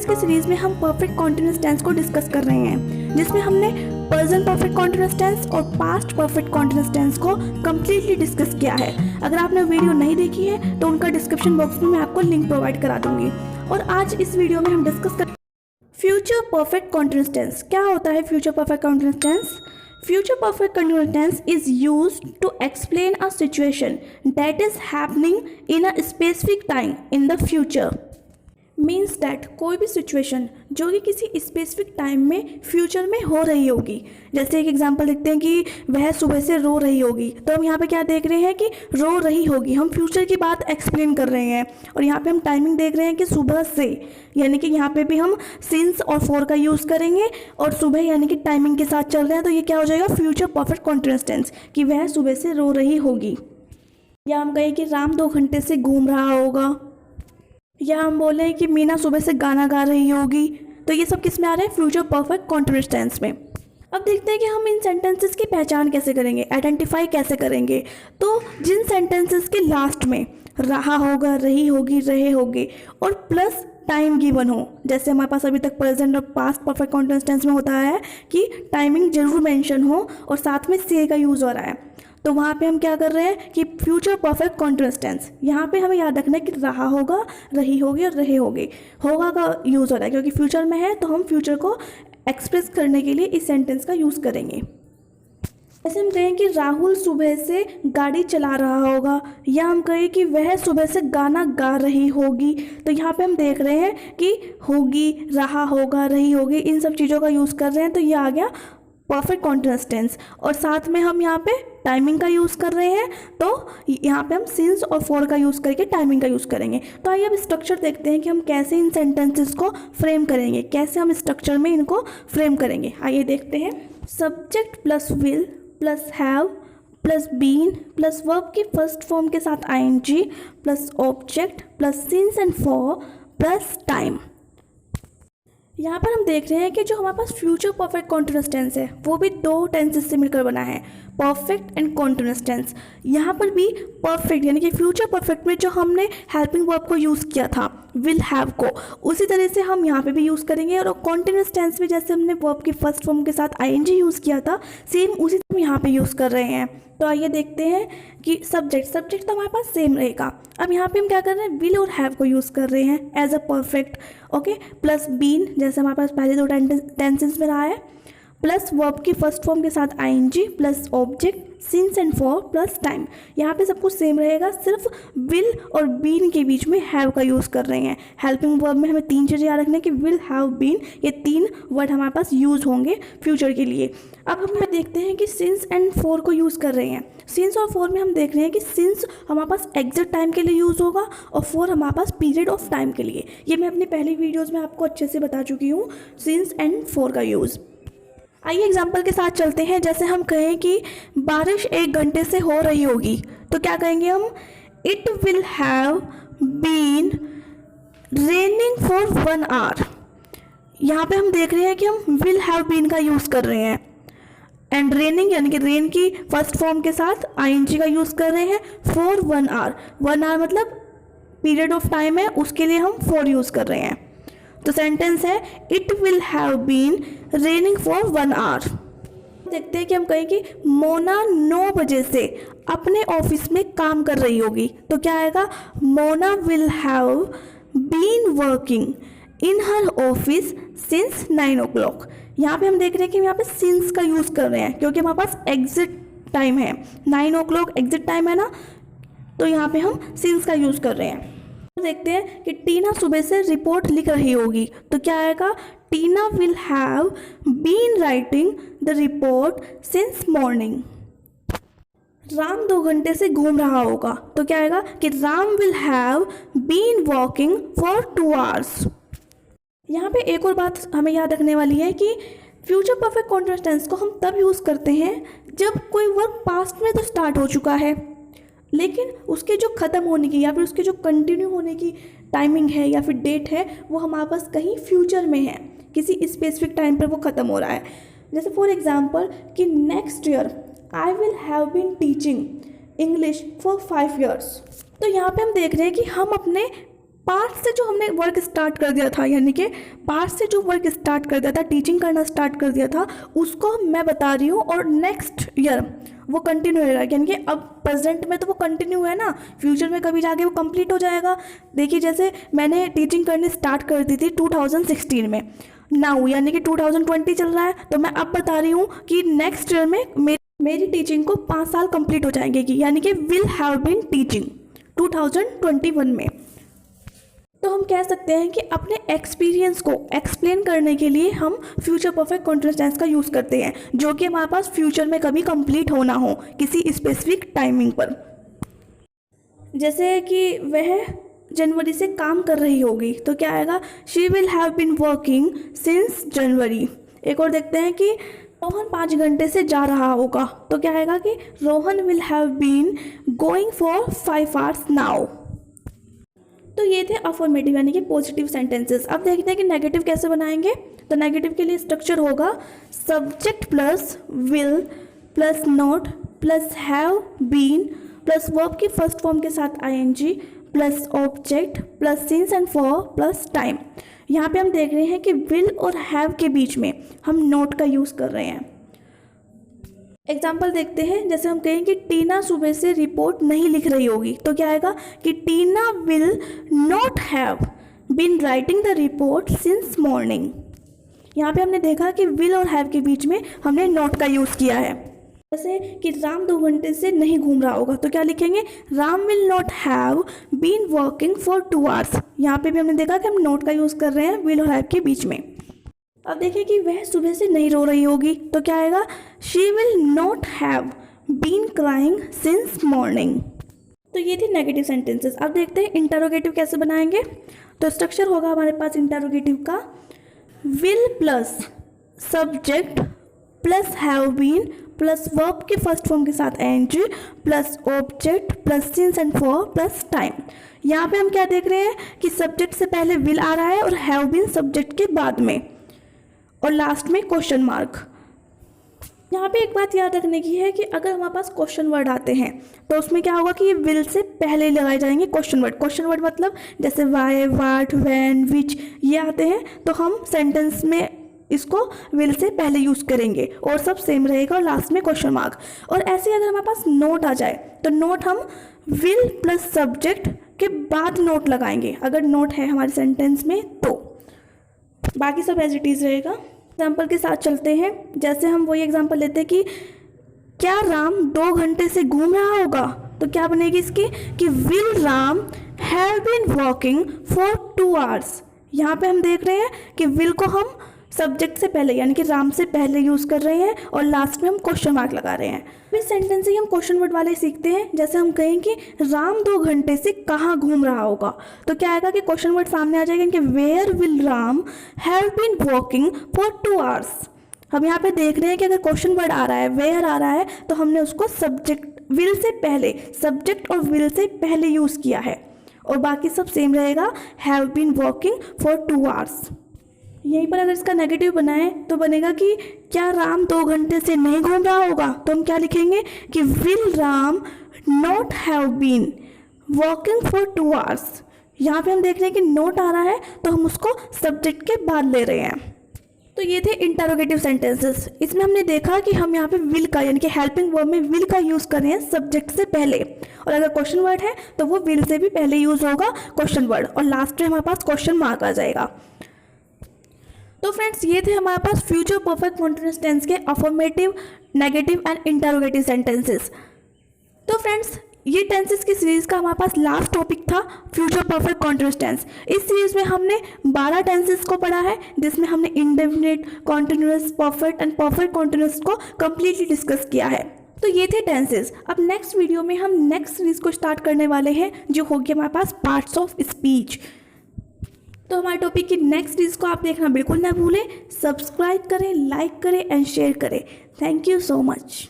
आज के सीरीज़ में हम परफेक्ट कॉन्टिन्यूअस टेंस को डिस्कस कर रहे हैं, जिसमें हमने प्रेजेंट परफेक्ट कॉन्टिन्यूअस टेंस और पास्ट परफेक्ट कॉन्टिन्यूअस टेंस को कम्प्लीटली डिस्कस किया है। अगर आपने वीडियो नहीं देखी है तो उनका डिस्क्रिप्शन बॉक्स में मैं आपको लिंक प्रोवाइड करा दूंगी। और आज इस वीडियो में हम डिस्कस कर फ्यूचर परफेक्ट कॉन्टिन्यूअस टेंस। क्या होता है future perfect continuous tense? Future perfect continuous tense is used to explain a situation that is happening in a specific time in the future. Means that कोई भी situation जो कि किसी specific time में future में हो रही होगी। जैसे एक एग्जांपल देखते हैं कि वह सुबह से रो रही होगी, तो हम यहाँ पे क्या देख रहे हैं कि रो रही होगी, हम फ्यूचर की बात एक्सप्लेन कर रहे हैं। और यहाँ पे हम टाइमिंग देख रहे हैं कि सुबह से, यानी कि यहाँ पे भी हम सिंस और फॉर का यूज़ करेंगे और सुबह यानी कि टाइमिंग के साथ चल रहे हैं, तो ये क्या हो जाएगा फ्यूचर परफेक्ट कॉन्टिन्यूअस टेंस कि वह सुबह से रो रही होगी। या हम कहें कि राम 2 घंटे से घूम रहा होगा, या हम बोले कि मीना सुबह से गाना गा रही होगी। तो ये सब किस में आ रहे हैं? फ्यूचर परफेक्ट कॉन्टिन्यूअस टेंस में। अब देखते हैं कि हम इन सेंटेंसेस की पहचान कैसे करेंगे, आइडेंटिफाई कैसे करेंगे। तो जिन सेंटेंसेस के लास्ट में रहा होगा, रही होगी, रहे होगे और प्लस टाइम गिवन हो, जैसे हमारे पास अभी तक प्रेजेंट और पास्ट परफेक्ट कॉन्टिन्यूअस टेंस में होता है कि टाइमिंग जरूर मेंशन हो और साथ में से का यूज़ हो रहा है, तो वहाँ पे हम क्या कर रहे हैं कि फ्यूचर परफेक्ट कॉन्टिन्यूअस टेंस। यहाँ पे हमें याद रखना है कि रहा होगा, रही होगी और रहे होगे। होगा का यूज़ हो रहा है क्योंकि फ्यूचर में है, तो हम फ्यूचर को एक्सप्रेस करने के लिए इस सेंटेंस का यूज़ करेंगे। जैसे हम कहें कि राहुल सुबह से गाड़ी चला रहा होगा, या हम कहें कि वह सुबह से गाना गा रही होगी, तो यहाँ पे हम देख रहे हैं कि होगी, रहा होगा, रही होगी, इन सब चीज़ों का यूज़ कर रहे हैं, तो ये आ गया परफेक्ट कॉन्टिन्यूअस टेंस। और साथ में हम यहाँ पे टाइमिंग का यूज़ कर रहे हैं, तो यहाँ पे हम सिंस और फॉर का यूज़ करके टाइमिंग का यूज़ करेंगे। तो आइए अब स्ट्रक्चर देखते हैं कि हम कैसे इन सेंटेंसेस को फ्रेम करेंगे, कैसे हम स्ट्रक्चर में इनको फ्रेम करेंगे। आइए देखते हैं। Subject plus will plus have plus been plus verb की फर्स्ट फॉर्म के साथ ING plus object plus since and for plus time. यहाँ पर हम देख रहे हैं कि जो हमारे पास फ्यूचर परफेक्ट कॉन्टिन्यूअस टेंस है वो भी 2 टेंसेस से मिलकर बना है, परफेक्ट एंड कॉन्टिन्यूअस टेंस। यहाँ पर भी परफेक्ट यानी कि फ्यूचर परफेक्ट में जो हमने हेल्पिंग वर्ब को यूज़ किया था विल हैव को, उसी तरह से हम यहाँ पे भी यूज़ करेंगे। और कॉन्टिन्यूअस टेंस में जैसे हमने वर्ब की फर्स्ट फॉर्म के साथ आईएनजी यूज़ किया था, सेम उसी तरह यहाँ पे यूज़ कर रहे हैं। तो आइए देखते हैं कि सब्जेक्ट तो हमारे पास सेम रहेगा। अब यहाँ पे हम क्या कर रहे हैं, विल और हैव को यूज़ कर रहे हैं as a perfect, okay. Plus been जैसे हमारे पास पहले 2 टेंसेस में रहा है, प्लस वर्ब की फर्स्ट फॉर्म के साथ ING plus object since and for plus time. यहाँ पे सब कुछ सेम रहेगा, सिर्फ विल और बीन के बीच में हैव का यूज़ कर रहे हैं। हेल्पिंग वर्ब में हमें 3 चीज़ें याद रखना है कि विल, हैव, बीन, ये 3 वर्ड हमारे पास यूज़ होंगे फ्यूचर के लिए। अब हम देखते हैं कि सिंस एंड फॉर को यूज़ कर रहे हैं। सिंस और फॉर में हम देख रहे हैं कि सिंस हमारे पास एग्जैक्ट टाइम के लिए यूज़ होगा और फॉर हमारे पास पीरियड ऑफ टाइम के लिए। ये मैं अपनी पहली वीडियोज़ में आपको अच्छे से बता चुकी हूँ सिंस एंड फॉर का यूज़। आइए एग्जाम्पल के साथ चलते हैं। जैसे हम कहें कि बारिश 1 घंटे से हो रही होगी, तो क्या कहेंगे हम, it will have been raining for 1 hour. यहाँ पे हम देख रहे हैं कि हम विल हैव बीन का यूज़ कर रहे हैं एंड रेनिंग यानी कि रेन की फर्स्ट फॉर्म के साथ आईएनजी का यूज़ कर रहे हैं फॉर 1 आवर। 1 आवर मतलब पीरियड ऑफ टाइम है, उसके लिए हम फॉर यूज़ कर रहे हैं। तो सेंटेंस है it will have been raining for 1 hour. देखते हैं कि हम कहें कि मोना 9 बजे से अपने ऑफिस में काम कर रही होगी, तो क्या आएगा, Mona will have been working in her office since 9 o'clock। यहाँ पे हम देख रहे हैं कि यहाँ पे सिंस का यूज़ कर रहे हैं क्योंकि हमारे पास एग्जिट टाइम है, 9 o'clock एग्जिट टाइम है ना, तो यहाँ पे हम सिंस का यूज़ कर रहे हैं। देखते हैं कि टीना सुबह से रिपोर्ट लिख रही होगी, तो क्या आएगा, Tina will have been writing the report since morning. Ram 2 घंटे से घूम रहा होगा, तो क्या आएगा कि Ram will have been walking for 2 hours। यहाँ पे एक और बात हमें याद रखने वाली है कि फ्यूचर परफेक्ट कॉन्टिन्यूअस टेंस को हम तब यूज़ करते हैं जब कोई वर्क पास्ट में तो स्टार्ट हो चुका है, लेकिन उसके जो ख़त्म होने की या फिर उसके जो कंटिन्यू होने की टाइमिंग है या फिर डेट है वो हमारे पास कहीं फ्यूचर में है, किसी स्पेसिफिक टाइम पर वो ख़त्म हो रहा है। जैसे फॉर एग्जांपल कि next year I will have been teaching English for 5 years। तो यहाँ पे हम देख रहे हैं कि हम अपने पास्ट से जो हमने वर्क स्टार्ट कर दिया था, यानी कि पास्ट से जो वर्क स्टार्ट कर दिया था, टीचिंग करना स्टार्ट कर दिया था, उसको मैं बता रही हूँ और नेक्स्ट ईयर वो कंटिन्यू रहेगा। यानी कि अब प्रेजेंट में तो वो कंटिन्यू है ना, फ्यूचर में कभी जाके वो कंप्लीट हो जाएगा। देखिए जैसे मैंने टीचिंग करनी स्टार्ट कर दी थी 2016 में, नाउ यानी कि 2020 चल रहा है, तो मैं अब बता रही हूँ कि नेक्स्ट ईयर में मेरी टीचिंग को 5 साल कंप्लीट हो जाएंगे कि, यानी कि विल हैव बीन टीचिंग 2021 में। तो हम कह सकते हैं कि अपने एक्सपीरियंस को एक्सप्लेन करने के लिए हम फ्यूचर परफेक्ट कॉन्टिन्यूअस टेंस का यूज़ करते हैं, जो कि हमारे पास फ्यूचर में कभी कंप्लीट होना हो किसी स्पेसिफिक टाइमिंग पर। जैसे कि वह जनवरी से काम कर रही होगी, तो क्या आएगा, she will have been working since January. एक और देखते हैं कि रोहन 5 घंटे से जा रहा होगा, तो क्या आएगा कि Rohan will have been going for 5 hours now. तो ये थे अफर्मेटिव यानी कि पॉजिटिव सेंटेंसेस। अब देखते हैं कि नेगेटिव कैसे बनाएंगे। तो नेगेटिव के लिए स्ट्रक्चर होगा subject plus will plus not plus have been plus verb की फर्स्ट फॉर्म के साथ ING plus object plus since and for plus time. यहाँ पे हम देख रहे हैं कि विल और हैव के बीच में हम नॉट का यूज़ कर रहे हैं। एग्जाम्पल देखते हैं, जैसे हम कहें कि टीना सुबह से रिपोर्ट नहीं लिख रही होगी, तो क्या आएगा कि Tina will not have been writing the report since morning. यहाँ पे हमने देखा कि विल और हैव के बीच में हमने नॉट का यूज़ किया है। जैसे कि राम 2 घंटे से नहीं घूम रहा होगा, तो क्या लिखेंगे, Ram will not have been working for 2 hours. यहाँ पे भी हमने देखा कि हम नॉट का यूज़ कर रहे हैं विल और हैव के बीच में। अब देखिए कि वह सुबह से नहीं रो रही होगी, तो क्या आएगा, she will not have been crying since morning. तो ये थी नेगेटिव सेंटेंसेस। अब देखते हैं इंटरोगेटिव कैसे बनाएंगे। तो स्ट्रक्चर होगा हमारे पास इंटरोगेटिव का will plus subject plus have been plus verb के फर्स्ट फॉर्म के साथ ing plus object plus since and for plus time. यहाँ पे हम क्या देख रहे हैं कि सब्जेक्ट से पहले विल आ रहा है और हैव बीन सब्जेक्ट के बाद में, और लास्ट में क्वेश्चन मार्क। यहाँ पे एक बात याद रखने की है कि अगर हमारे पास क्वेश्चन वर्ड आते हैं तो उसमें क्या होगा कि ये विल से पहले लगाए जाएंगे क्वेश्चन वर्ड। क्वेश्चन वर्ड मतलब जैसे वाई, वाट, व्हेन, विच ये आते हैं, तो हम सेंटेंस में इसको विल से पहले यूज़ करेंगे और सब सेम रहेगा और लास्ट में क्वेश्चन मार्क। और ऐसे अगर हमारे पास नोट आ जाए तो नोट हम विल प्लस सब्जेक्ट के बाद नोट लगाएंगे, अगर नोट है हमारे सेंटेंस में तो। बाकी सब एज इट इज़ रहेगा। एग्जाम्पल के साथ चलते हैं। जैसे हम वही एग्जाम्पल लेते हैं कि क्या राम 2 घंटे से घूम रहा होगा, तो क्या बनेगी इसकी कि will Ram have been walking for 2 hours. यहाँ पे हम देख रहे हैं कि विल को हम सब्जेक्ट से पहले यानी कि राम से पहले यूज़ कर रहे हैं और लास्ट में हम क्वेश्चन मार्क लगा रहे हैं। इस सेंटेंस से हम क्वेश्चन वर्ड वाले सीखते हैं। जैसे हम कहें कि राम 2 घंटे से कहाँ घूम रहा होगा, तो क्या आएगा कि क्वेश्चन वर्ड सामने आ जाएगा कि where will Ram have been walking for 2 hours. हम यहाँ पे देख रहे हैं कि अगर क्वेश्चन वर्ड आ रहा है, वेयर आ रहा है, तो हमने उसको सब्जेक्ट विल से पहले, सब्जेक्ट और विल से पहले यूज़ किया है और बाकी सब सेम रहेगा, have been walking for 2 hours. यहीं पर अगर इसका नेगेटिव बनाएं तो बनेगा कि क्या राम 2 घंटे से नहीं घूम रहा होगा, तो हम क्या लिखेंगे कि will Ram not have been walking for 2 hours. यहाँ पे हम देख रहे हैं कि नोट आ रहा है तो हम उसको सब्जेक्ट के बाद ले रहे हैं। तो ये थे इंटरोगेटिव सेंटेंसेस। इसमें हमने देखा कि हम यहाँ पे विल का यानी कि हेल्पिंग वर्ब में विल का यूज़ कर रहे हैं सब्जेक्ट से पहले, और अगर क्वेश्चन वर्ड है तो वो विल से भी पहले यूज़ होगा क्वेश्चन वर्ड और लास्ट में हमारे पास क्वेश्चन मार्क आ जाएगा। तो फ्रेंड्स ये थे हमारे पास फ्यूचर परफेक्ट कॉन्टिन्यूअस टेंस के affirmative, negative and interrogative sentences. तो फ्रेंड्स ये टेंसेस की सीरीज़ का हमारे पास लास्ट टॉपिक था फ्यूचर परफेक्ट कॉन्टिन्यूअस टेंस। इस सीरीज़ में हमने 12 टेंसेस को पढ़ा है, जिसमें हमने indefinite, continuous, perfect and perfect continuous को कम्प्लीटली डिस्कस किया है। तो ये थे टेंसेस। अब नेक्स्ट वीडियो में हम नेक्स्ट सीरीज़ को स्टार्ट करने वाले हैं, जो होगी हमारे पास पार्ट्स ऑफ स्पीच। तो हमारे टॉपिक की नेक्स्ट सीरीज़ को आप देखना बिल्कुल ना भूलें। सब्सक्राइब करें, लाइक करें एंड शेयर करें। Thank you so much.